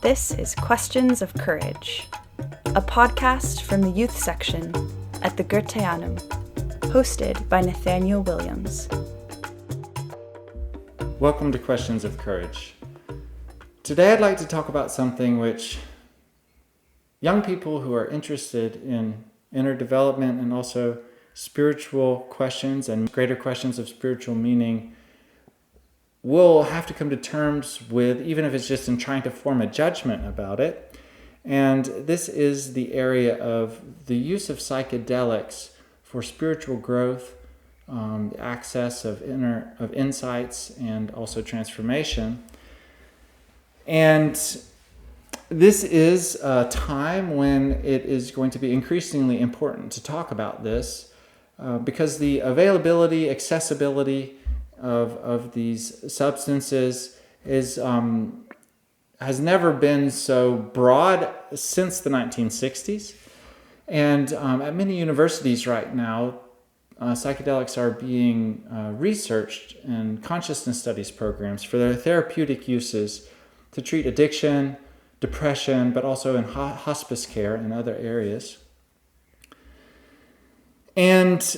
This is Questions of Courage, a podcast from the youth section at the Goetheanum, hosted by Nathaniel Williams. Welcome to Questions of Courage. Today I'd like to talk about something which young people who are interested in inner development and also spiritual questions and greater questions of spiritual meaning will have to come to terms with, even if it's just in trying to form a judgment about it. And this is the area of the use of psychedelics for spiritual growth, access of insights, and also transformation. And this is a time when it is going to be increasingly important to talk about this because the availability, accessibility of these substances has never been so broad since the 1960s. And at many universities right now, psychedelics are being researched in consciousness studies programs for their therapeutic uses to treat addiction, depression, but also in hospice care and other areas. And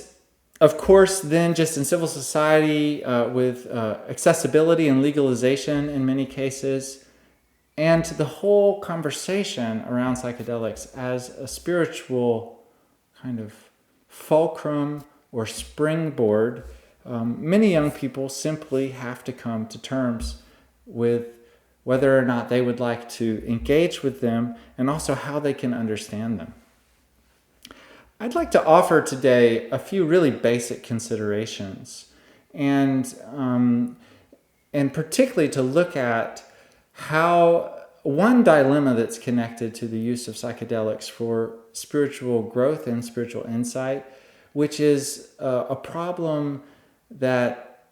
of course, then just in civil society with accessibility and legalization in many cases, and the whole conversation around psychedelics as a spiritual kind of fulcrum or springboard, many young people simply have to come to terms with whether or not they would like to engage with them and also how they can understand them. I'd like to offer today a few really basic considerations and particularly to look at how one dilemma that's connected to the use of psychedelics for spiritual growth and spiritual insight, which is a problem that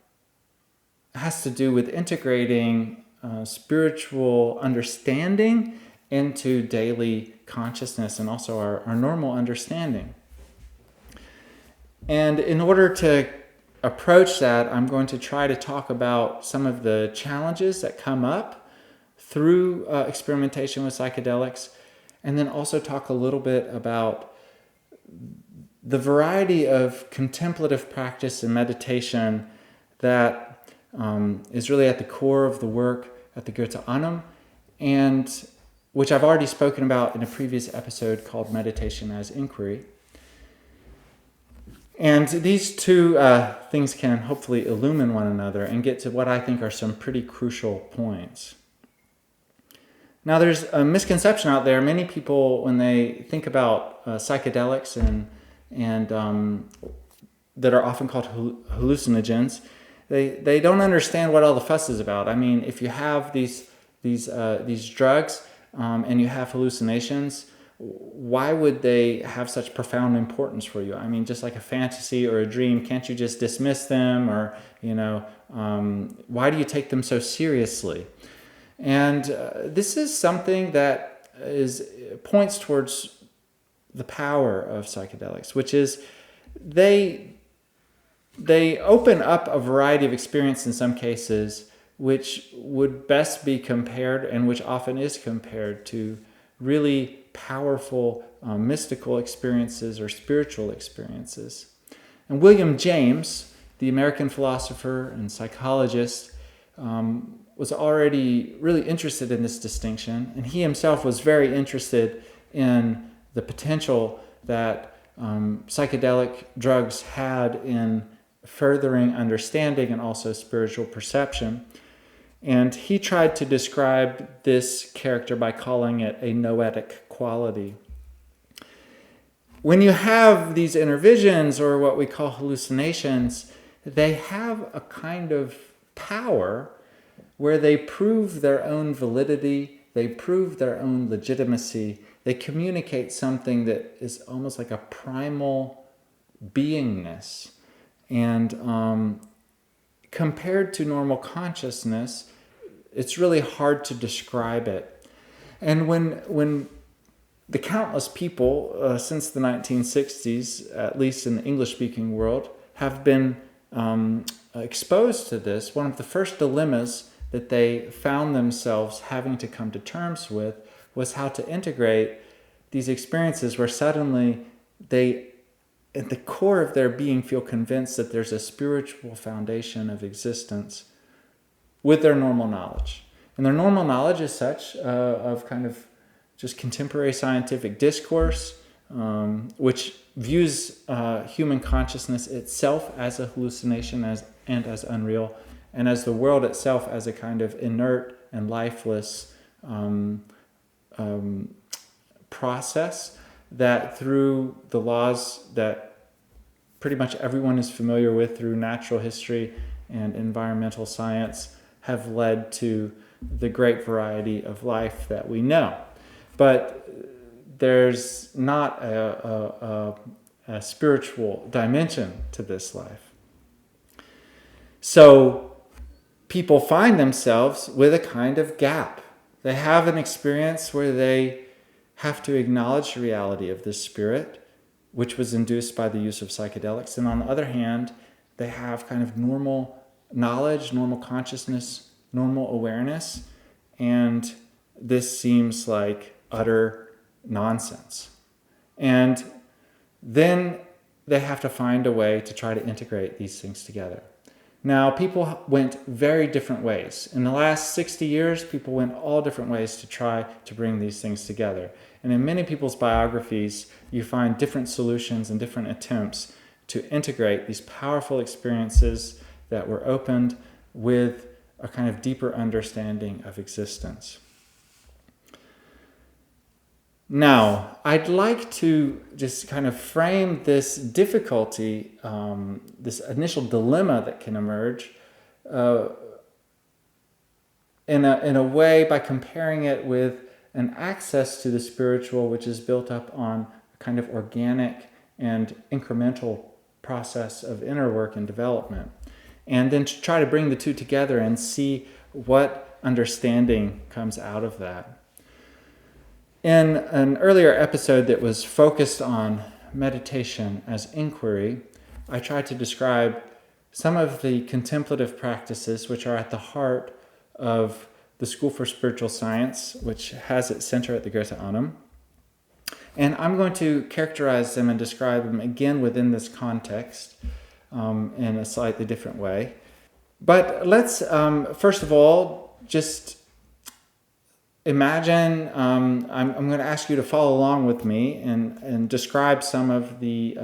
has to do with integrating spiritual understanding into daily consciousness and also our normal understanding. And in order to approach that, I'm going to try to talk about some of the challenges that come up through experimentation with psychedelics, and then also talk a little bit about the variety of contemplative practice and meditation that is really at the core of the work at the Goetheanum, and which I've already spoken about in a previous episode called Meditation as Inquiry. And these two things can hopefully illumine one another and get to what I think are some pretty crucial points. Now, there's a misconception out there. Many people, when they think about psychedelics and that are often called hallucinogens, they don't understand what all the fuss is about. I mean, if you have these drugs and you have hallucinations, why would they have such profound importance for you? I mean, just like a fantasy or a dream, can't you just dismiss them? Or, why do you take them so seriously? And this is something that points towards the power of psychedelics, which is they open up a variety of experience in some cases which would best be compared, and which often is compared, to really powerful mystical experiences or spiritual experiences. And William James, the American philosopher and psychologist, was already really interested in this distinction, and he himself was very interested in the potential that psychedelic drugs had in furthering understanding and also spiritual perception. And he tried to describe this character by calling it a noetic quality. When you have these inner visions, or what we call hallucinations, they have a kind of power where they prove their own validity, they prove their own legitimacy, they communicate something that is almost like a primal beingness. And compared to normal consciousness, it's really hard to describe it. And when the countless people since the 1960s, at least in the English-speaking world, have been exposed to this, one of the first dilemmas that they found themselves having to come to terms with was how to integrate these experiences where suddenly they, at the core of their being, feel convinced that there's a spiritual foundation of existence with their normal knowledge. And their normal knowledge is such of kind of just contemporary scientific discourse, which views human consciousness itself as a hallucination and as unreal, and as the world itself as a kind of inert and lifeless process that, through the laws that pretty much everyone is familiar with through natural history and environmental science, have led to the great variety of life that we know. But there's not a spiritual dimension to this life. So people find themselves with a kind of gap. They have an experience where they have to acknowledge the reality of this spirit, which was induced by the use of psychedelics. And on the other hand, they have kind of normal knowledge, normal consciousness, normal awareness, and this seems like utter nonsense. And then they have to find a way to try to integrate these things together. Now, people went very different ways. In the last 60 years, people went all different ways to try to bring these things together. And in many people's biographies, you find different solutions and different attempts to integrate these powerful experiences that were opened with a kind of deeper understanding of existence. Now, I'd like to just kind of frame this difficulty, this initial dilemma that can emerge in a way by comparing it with an access to the spiritual which is built up on a kind of organic and incremental process of inner work and development. And then to try to bring the two together and see what understanding comes out of that. In an earlier episode that was focused on meditation as inquiry, I tried to describe some of the contemplative practices which are at the heart of the School for Spiritual Science, which has its center at the Goetheanum. And I'm going to characterize them and describe them again within this context in a slightly different way. But let's, first of all, just imagine, I'm going to ask you to follow along with me and describe some of the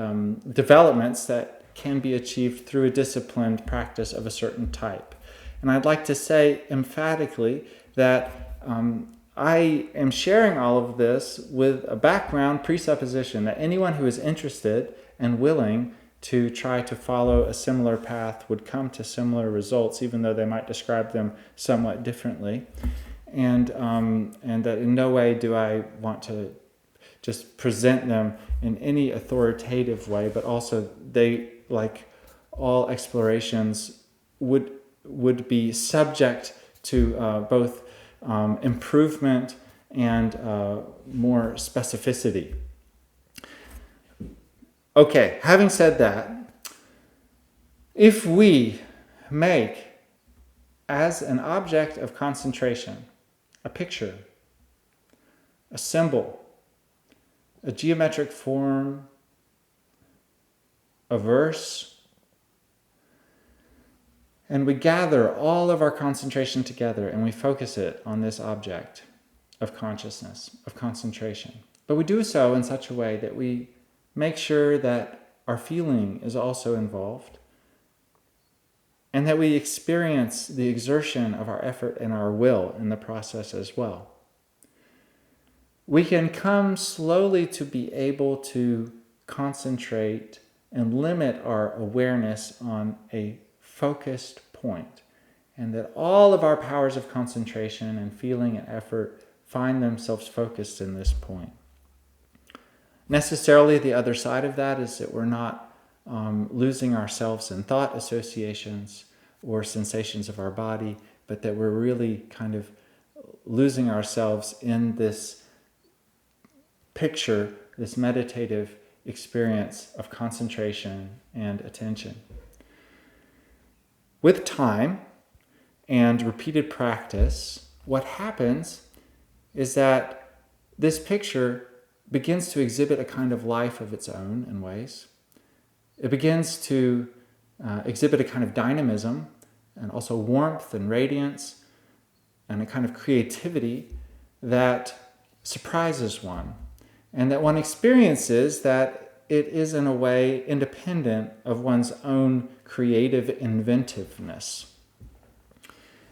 developments that can be achieved through a disciplined practice of a certain type. And I'd like to say emphatically that I am sharing all of this with a background presupposition that anyone who is interested and willing to try to follow a similar path would come to similar results, even though they might describe them somewhat differently. And that in no way do I want to just present them in any authoritative way, but also they, like all explorations, would be subject to both improvement and more specificity. Okay, having said that, if we make as an object of concentration a picture, a symbol, a geometric form, a verse, and we gather all of our concentration together and we focus it on this object of consciousness, of concentration. But we do so in such a way that we make sure that our feeling is also involved and that we experience the exertion of our effort and our will in the process as well. We can come slowly to be able to concentrate and limit our awareness on a focused point, and that all of our powers of concentration and feeling and effort find themselves focused in this point. Necessarily, the other side of that is that we're not losing ourselves in thought associations or sensations of our body, but that we're really kind of losing ourselves in this picture, this meditative experience of concentration and attention. With time and repeated practice, what happens is that this picture begins to exhibit a kind of life of its own in ways. It begins to exhibit a kind of dynamism and also warmth and radiance and a kind of creativity that surprises one, and that one experiences that it is in a way independent of one's own creative inventiveness.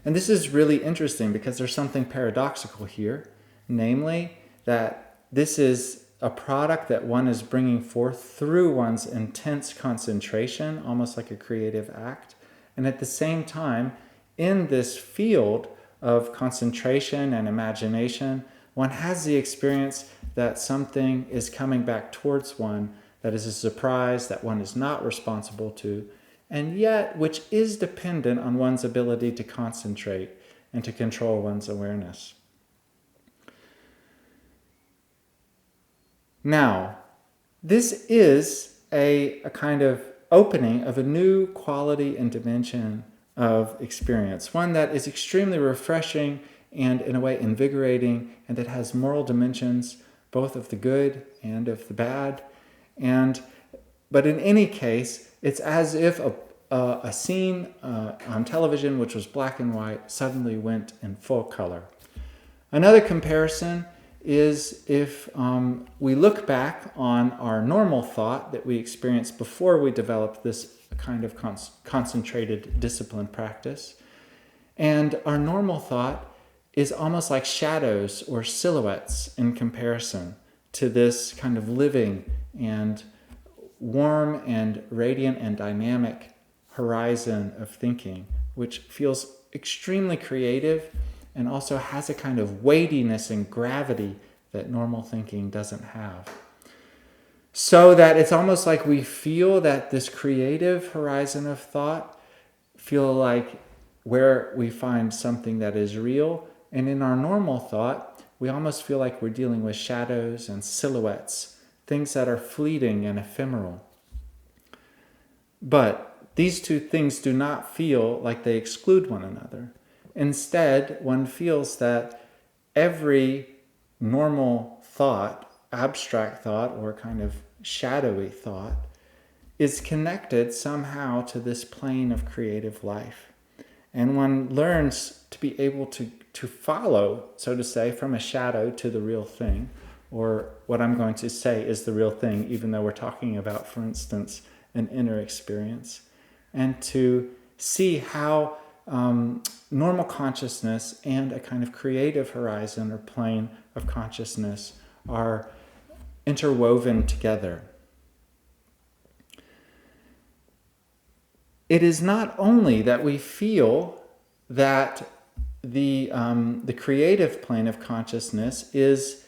And this is really interesting because there's something paradoxical here, namely that this is a product that one is bringing forth through one's intense concentration, almost like a creative act. And at the same time, in this field of concentration and imagination, one has the experience that something is coming back towards one that is a surprise that one is not responsible to, and yet which is dependent on one's ability to concentrate and to control one's awareness. Now, this is a kind of opening of a new quality and dimension of experience, one that is extremely refreshing and in a way invigorating, and that has moral dimensions, both of the good and of the bad. But in any case, it's as if a scene on television, which was black and white, suddenly went in full color. Another comparison is if we look back on our normal thought that we experienced before we developed this kind of concentrated discipline practice. And our normal thought is almost like shadows or silhouettes in comparison to this kind of living and warm and radiant and dynamic horizon of thinking, which feels extremely creative and also has a kind of weightiness and gravity that normal thinking doesn't have. So that it's almost like we feel that this creative horizon of thought feel like where we find something that is real, and in our normal thought, we almost feel like we're dealing with shadows and silhouettes, things that are fleeting and ephemeral. But these two things do not feel like they exclude one another. Instead, one feels that every normal thought, abstract thought, or kind of shadowy thought, is connected somehow to this plane of creative life. And one learns to be able to follow, so to say, from a shadow to the real thing, or what I'm going to say is the real thing, even though we're talking about, for instance, an inner experience, and to see how normal consciousness and a kind of creative horizon or plane of consciousness are interwoven together. It is not only that we feel that the creative plane of consciousness is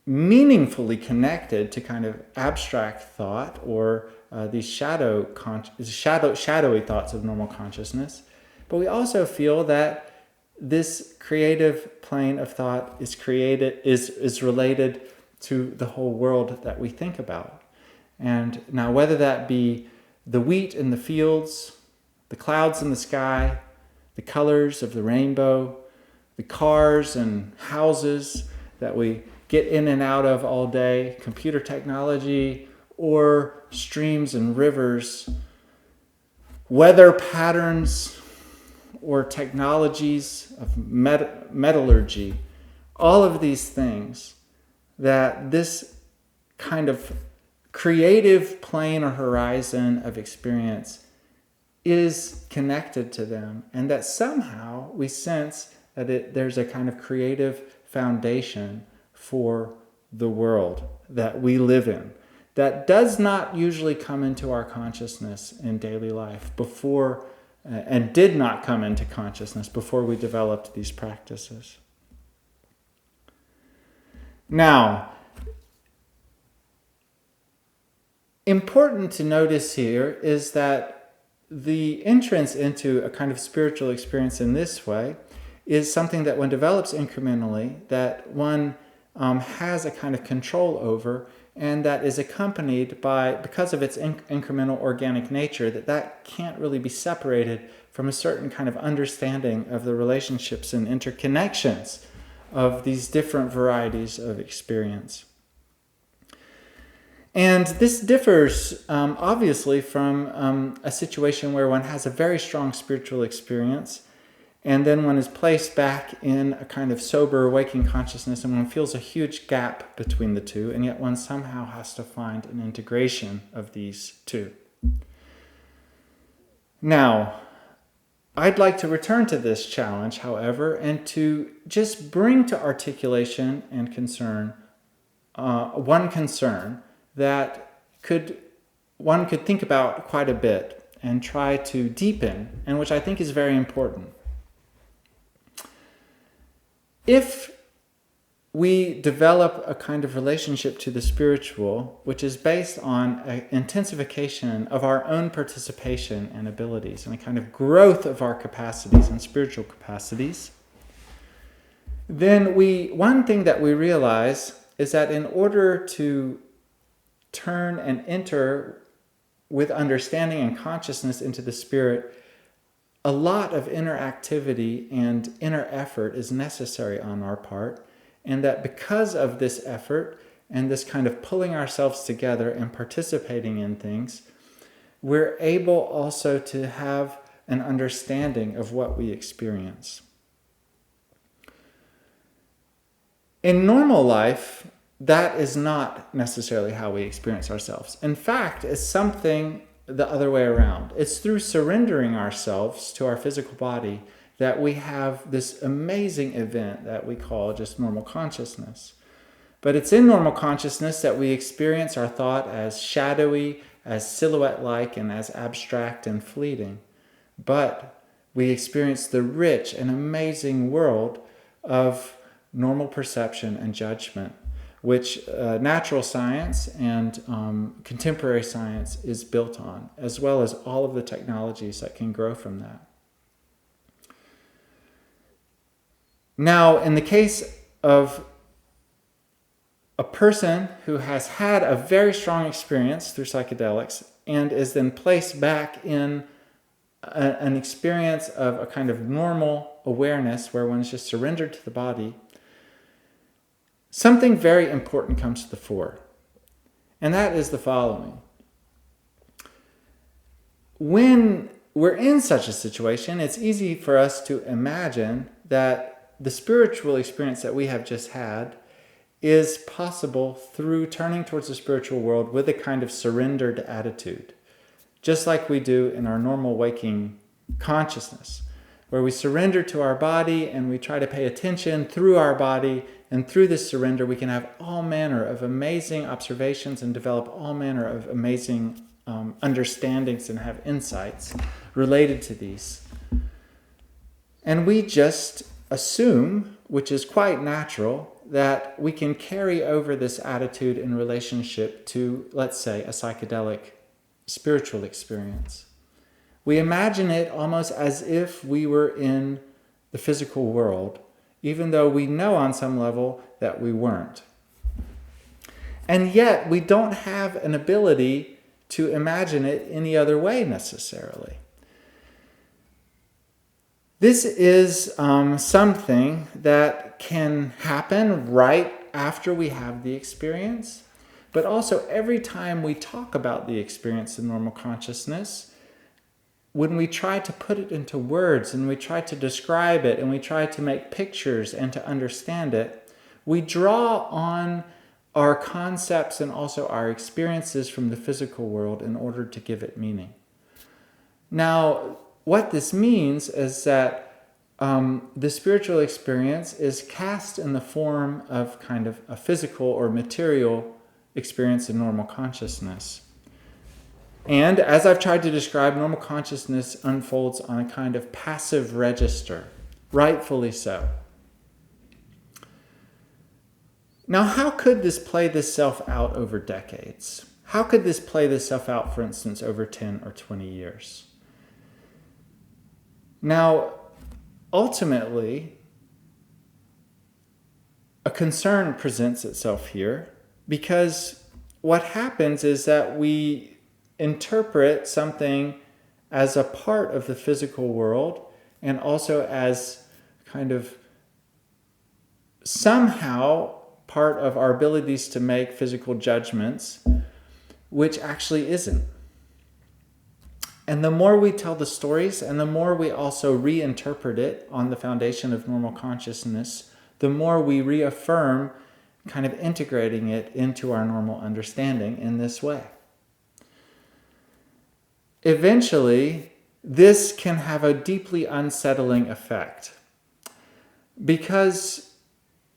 meaningfully connected to kind of abstract thought or these shadowy thoughts of normal consciousness, but we also feel that this creative plane of thought is related to the whole world that we think about. And now, whether that be the wheat in the fields, the clouds in the sky, the colors of the rainbow, the cars and houses that we get in and out of all day, computer technology, or streams and rivers, weather patterns, or technologies of metallurgy, all of these things, that this kind of creative plane or horizon of experience is connected to them, and that somehow we sense that there's a kind of creative foundation for the world that we live in that does not usually come into our consciousness in daily life before, and did not come into consciousness before we developed these practices. Now, important to notice here is that the entrance into a kind of spiritual experience in this way is something that one develops incrementally, that one has a kind of control over, and that is accompanied by, because of its incremental organic nature, that can't really be separated from a certain kind of understanding of the relationships and interconnections of these different varieties of experience. And this differs, obviously, from a situation where one has a very strong spiritual experience, and then one is placed back in a kind of sober, waking consciousness, and one feels a huge gap between the two, and yet one somehow has to find an integration of these two. Now, I'd like to return to this challenge, however, and to just bring to articulation and concern one concern that one could think about quite a bit and try to deepen, and which I think is very important. If we develop a kind of relationship to the spiritual, which is based on an intensification of our own participation and abilities, and a kind of growth of our capacities and spiritual capacities, then one thing that we realize is that in order to turn and enter with understanding and consciousness into the spirit, a lot of inner activity and inner effort is necessary on our part, and that because of this effort and this kind of pulling ourselves together and participating in things, we're able also to have an understanding of what we experience. In normal life, that is not necessarily how we experience ourselves. In fact, it's something the other way around. It's through surrendering ourselves to our physical body that we have this amazing event that we call just normal consciousness. But it's in normal consciousness that we experience our thought as shadowy, as silhouette-like, and as abstract and fleeting. But we experience the rich and amazing world of normal perception and judgment, which natural science and contemporary science is built on, as well as all of the technologies that can grow from that. Now, in the case of a person who has had a very strong experience through psychedelics and is then placed back in an experience of a kind of normal awareness where one is just surrendered to the body, something very important comes to the fore, and that is the following. When we're in such a situation, it's easy for us to imagine that the spiritual experience that we have just had is possible through turning towards the spiritual world with a kind of surrendered attitude, just like we do in our normal waking consciousness, where we surrender to our body and we try to pay attention through our body, and through this surrender we can have all manner of amazing observations and develop all manner of amazing understandings and have insights related to these. And we just assume, which is quite natural, that we can carry over this attitude in relationship to, let's say, a psychedelic spiritual experience. We imagine it almost as if we were in the physical world, even though we know on some level that we weren't. And yet, we don't have an ability to imagine it any other way necessarily. This is something that can happen right after we have the experience, but also every time we talk about the experience in normal consciousness, when we try to put it into words and we try to describe it and we try to make pictures and to understand it, we draw on our concepts and also our experiences from the physical world in order to give it meaning. Now, what this means is that the spiritual experience is cast in the form of kind of a physical or material experience in normal consciousness. And as I've tried to describe, normal consciousness unfolds on a kind of passive register, rightfully so. Now, how could this play this self out over decades? How could this play this self out, for instance, over 10 or 20 years? Now, ultimately, a concern presents itself here because what happens is that we interpret something as a part of the physical world and also as kind of somehow part of our abilities to make physical judgments, which actually isn't. And the more we tell the stories and the more we also reinterpret it on the foundation of normal consciousness, the more we reaffirm kind of integrating it into our normal understanding in this way. Eventually, this can have a deeply unsettling effect because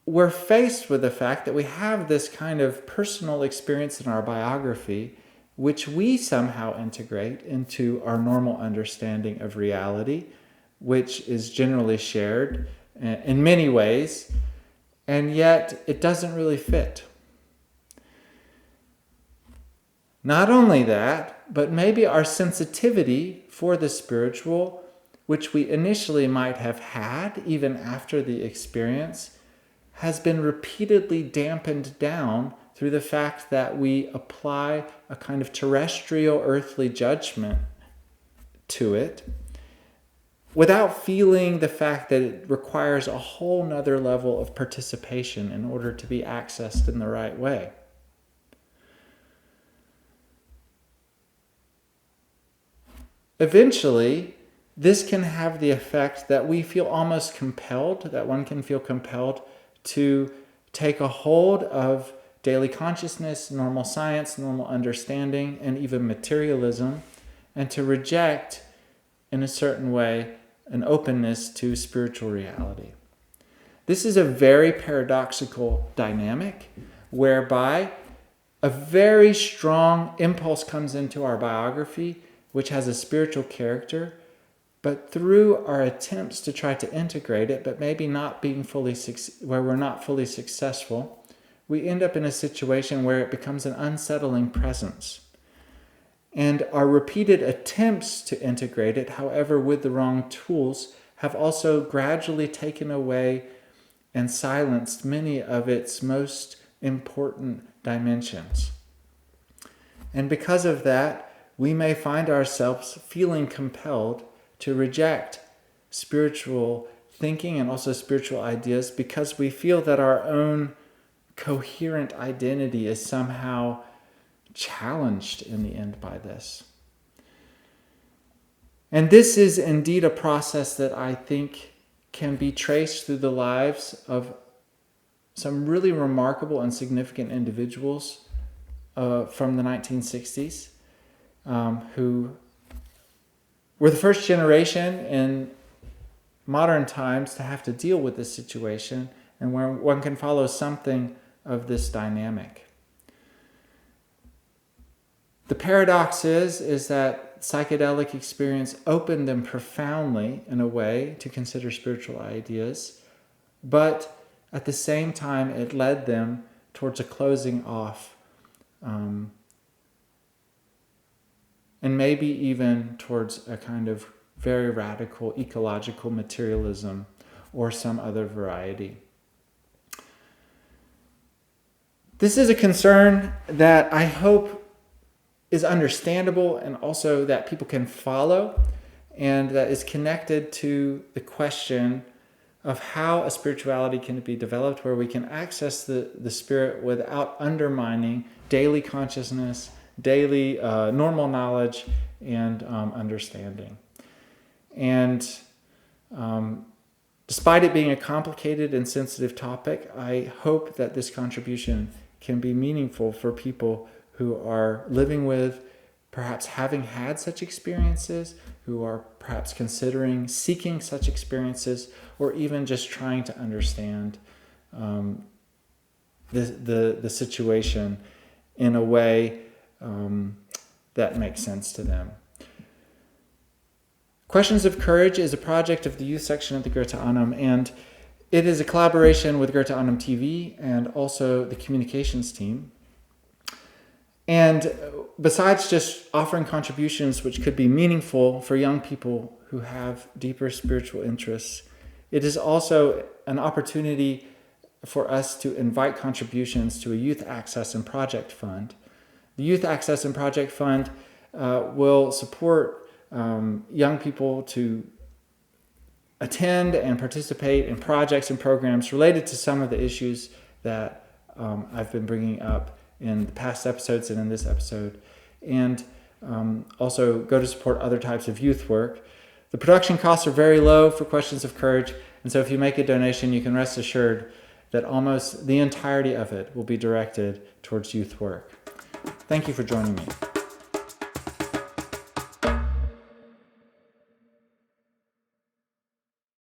we're faced with the fact that we have this kind of personal experience in our biography, which we somehow integrate into our normal understanding of reality, which is generally shared in many ways, and yet it doesn't really fit. Not only that, but maybe our sensitivity for the spiritual, which we initially might have had even after the experience, has been repeatedly dampened down through the fact that we apply a kind of terrestrial earthly judgment to it without feeling the fact that it requires a whole nother level of participation in order to be accessed in the right way. Eventually, this can have the effect that we feel almost compelled, that one can feel compelled to take a hold of daily consciousness, normal science, normal understanding, and even materialism, and to reject, in a certain way, an openness to spiritual reality. This is a very paradoxical dynamic whereby a very strong impulse comes into our biography, which has a spiritual character, but through our attempts to try to integrate it, but maybe not being where we're not fully successful, we end up in a situation where it becomes an unsettling presence. And our repeated attempts to integrate it, however, with the wrong tools, have also gradually taken away and silenced many of its most important dimensions. And because of that, we may find ourselves feeling compelled to reject spiritual thinking and also spiritual ideas because we feel that our own coherent identity is somehow challenged in the end by this. And this is indeed a process that I think can be traced through the lives of some really remarkable and significant individuals from the 1960s who were the first generation in modern times to have to deal with this situation, and where one can follow something of this dynamic. The paradox is that psychedelic experience opened them profoundly in a way to consider spiritual ideas, but at the same time it led them towards a closing off and maybe even towards a kind of very radical ecological materialism or some other variety. This is a concern that I hope is understandable and also that people can follow, and that is connected to the question of how a spirituality can be developed where we can access the spirit without undermining daily consciousness, daily normal knowledge, and understanding. And despite it being a complicated and sensitive topic, I hope that this contribution can be meaningful for people who are living with, perhaps having had such experiences, who are perhaps considering seeking such experiences, or even just trying to understand the situation in a way that makes sense to them. Questions of Courage is a project of the youth section at the Goetheanum, and it is a collaboration with Goetheanum TV and also the communications team. And besides just offering contributions which could be meaningful for young people who have deeper spiritual interests, it is also an opportunity for us to invite contributions to a youth access and project fund The Youth Access and Project Fund will support young people to attend and participate in projects and programs related to some of the issues that I've been bringing up in the past episodes and in this episode, and also go to support other types of youth work. The production costs are very low for Questions of Courage, and so if you make a donation, you can rest assured that almost the entirety of it will be directed towards youth work. Thank you for joining me.